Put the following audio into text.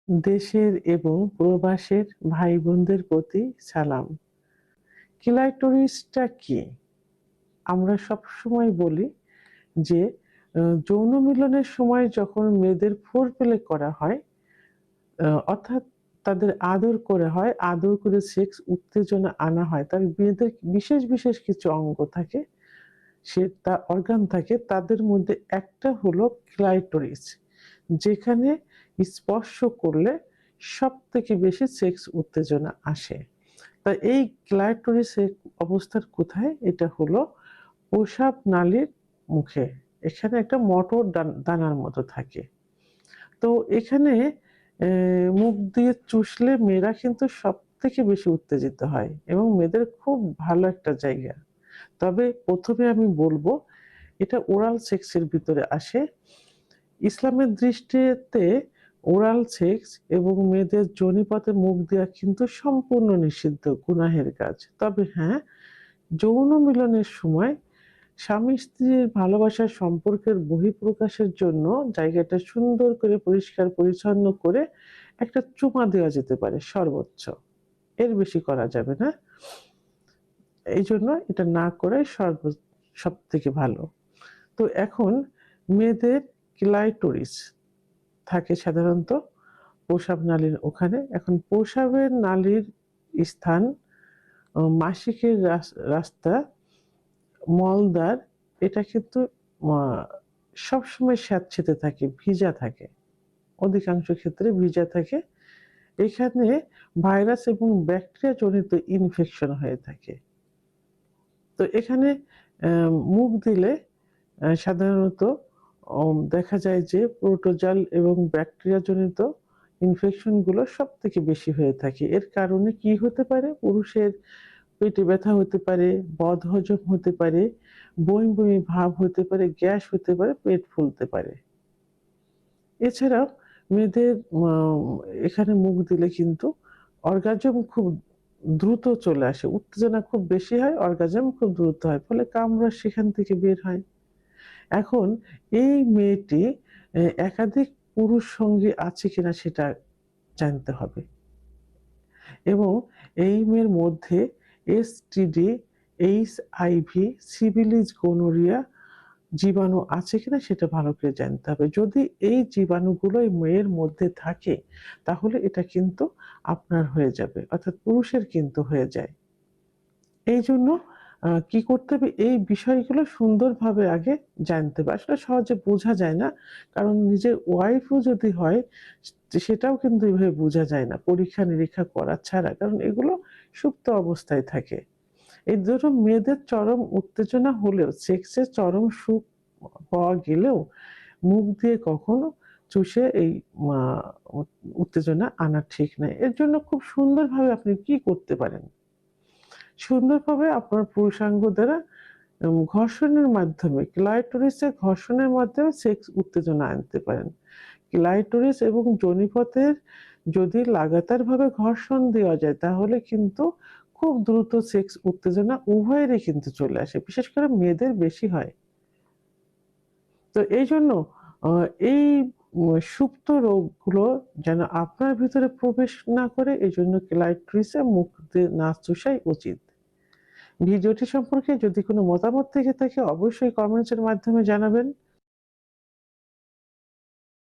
দেশের এবং প্রবাসের ভাই বোনদের প্রতি সালাম। ক্লাইটোরিসটা কি? আমরা সবসময় বলি যে যৌন মিলনের সময় যখন মেয়েদের ফোরপ্লে করা হয়, অর্থাৎ তাদের আদর করা হয়, আদর করে সেক্স উত্তেজনা আনা হয়। তার মেয়েদের বিশেষ কিছু অঙ্গ থাকে, অর্গান থাকে, তাদের মধ্যে একটা হলো ক্লাইটোরিস। যেখানে স্পর্শ করলে সবথেকে বেশি সেক্স উত্তেজনা আসে। তা এই ক্লাইটোরিসের অবস্থান কোথায়? এটা হলো প্রস্রাব নালীর মুখে। এখানে একটা মটর দানার মতো থাকে। তো এখানে মুখ দিয়ে চুষলে মেয়েরা কিন্তু সবথেকে বেশি উত্তেজিত হয় এবং মেয়েদের খুব ভালো একটা জায়গা। তবে ১ম এ আমি বলব, এটা ওরাল সেক্স এর ভিতরে আসে। ইসলামের দৃষ্টিতে ওরাল সেক্স এবং মেয়েদের যোনিপথে মুখ দেওয়া কিন্তু সম্পূর্ণ নিষিদ্ধ, গুনাহের কাজ। তবে হ্যাঁ, যৌন মিলনের সময় স্বামী-স্ত্রীর ভালোবাসার সম্পর্কের বহিঃপ্রকাশের জন্য জায়গাটা সুন্দর করে পরিষ্কার পরিচ্ছন্ন করে একটা চুমা দেওয়া যেতে পারে সর্বোচ্চ। এর বেশি করা যাবে না। এইজন্য এটা না করাই সবথেকে ভালো। তো এখন মেয়েদের ক্লাইটোরিস থাকে সাধারণত প্রস্রাব নালীর ওখানে। এখন প্রস্রাবের নালীর স্থান, মাসিকের রাস্তা, মলদ্বার, এটা কিন্তু আ সবসময় স্যাঁতসেঁতে থাকে, ভিজা থাকে। অধিকাংশ ক্ষেত্রে ভিজা থাকে। এখানে ভাইরাস এবং ব্যাকটেরিয়া জনিত ইনফেকশন হয়ে থাকে। তো এখানে মুখ দিলে সাধারণত দেখা যায় যে প্রোটোজল এবং ব্যাকটেরিয়া জনিত ইনফেকশন গুলো সবথেকে বেশি হয়ে থাকে। এর কারণে কি হতে পারে? পুরুষের পেটে ব্যথা হতে পারে, বদহজম হতে পারে, বমি ভাব হতে পারে, গ্যাস হতে পারে, পেট ফুলতে পারে। এছাড়াও মেয়েদের এখানে মুখ দিলে কিন্তু অর্গাজম খুব দ্রুত চলে আসে। উত্তেজনা খুব বেশি হয়, অর্গাজম খুব দ্রুত হয়। ফলে কামড়া সেখান থেকে বের হয়। এখন এই মেয়েটি একাধিক পুরুষ সঙ্গী আছে কিনা সেটা জানতে হবে এবং এই মেয়ের মধ্যে এসটিডি, এইচআইভি, সিফিলিস, গনোরিয়া জীবাণু আছে কিনা সেটা ভালো করে জানতে হবে। যদি এই জীবাণুগুলো এই মেয়ের মধ্যে থাকে, তাহলে এটা কিন্তু আপনার হয়ে যাবে। অর্থাৎ পুরুষের কিন্তু হয়ে যায়। এইজন্য কি করতে হবে? এই বিষয়গুলো সুন্দরভাবে আগে জানতে হবে। আসলে সহজে বোঝা যায় না। কারণ নিজের ওয়াইফও যদি হয়, সেটাও কিন্তু এভাবে বোঝা যায় না পরীক্ষা-নিরীক্ষা করা ছাড়া। কারণ এগুলো সুপ্ত অবস্থায় থাকে। এই ধরুন মেয়েদের চরম উত্তেজনা হলেও, সেক্সের চরম সুখ পাওয়া গেলেও মুখ দিয়ে কখনো চুষে এই মা উ উত্তেজনা আনা ঠিক নয়। এর জন্য খুব সুন্দরভাবে আপনি কি করতে পারেন? সুন্দরভাবে আপনার পুরুষাঙ্গ দ্বারা ঘর্ষণের মাধ্যমে, ক্লাইটোরিসে ঘর্ষণের মাধ্যমে সেক্স উত্তেজনা আনতে পারেন। ক্লাইটোরিস এবং যোনিপথের যদি লাগাতারভাবে ঘর্ষণ দেওয়া যায়, তাহলে কিন্তু খুব দ্রুত সেক্স উত্তেজনা উভয়েরই কিন্তু চলে আসে। বিশেষ করে মেয়েদের বেশি হয়। তো এইজন্য আ এই সুপ্ত রোগগুলো যেন আপনার ভিতরে প্রবেশ না করে, এজন্য ক্লাইটরিসে মুখ দিয়ে না চুষাই উচিত। ভিডিওটি সম্পর্কে যদি কোনো মতামত থেকে থাকে অবশ্যই কমেন্টস এর মাধ্যমে জানাবেন।